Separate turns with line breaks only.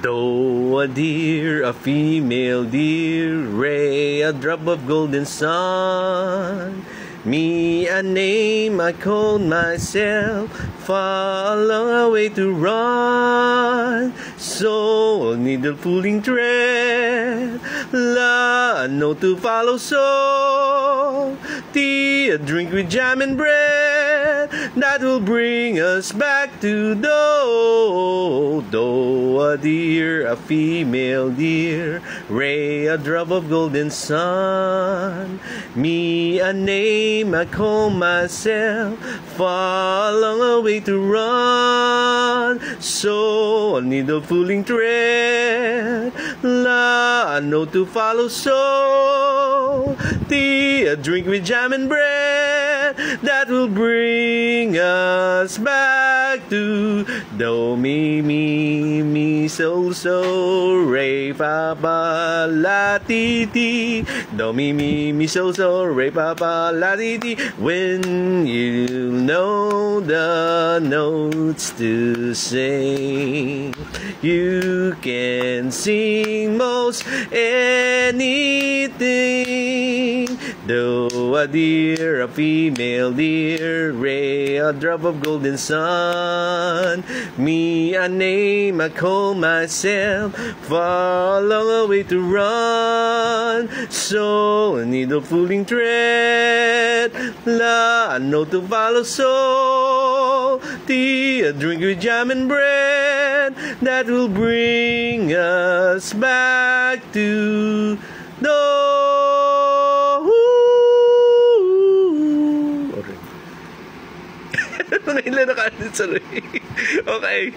Doe, a deer, a female deer, Ray, a drop of golden sun. Me, a name I called myself, far long way to run. So, a needle pulling thread, la, a note to follow, so tea, a drink with jam and bread, that will bring us back to Doe. Doe, a deer, a female deer, Ray, a drop of golden sun. Me, a name I call myself, far long way to run. So, a needle pulling thread, la, a note to follow, so tea, a drink with jam and bread, that will bring us back to Do, mi, so, re, fa, fa, la, ti, ti. Do, mi, so, re, fa, fa, la, ti, ti. When you know the notes to sing, you can sing most anything. Do, a deer, a female deer, Ray, a drop of golden sun. Me, a name I call myself, far long way to run. So, a needle pulling thread, la, a note to follow, so tea, a drink with jam and bread, that will bring us back to Okay. Okay.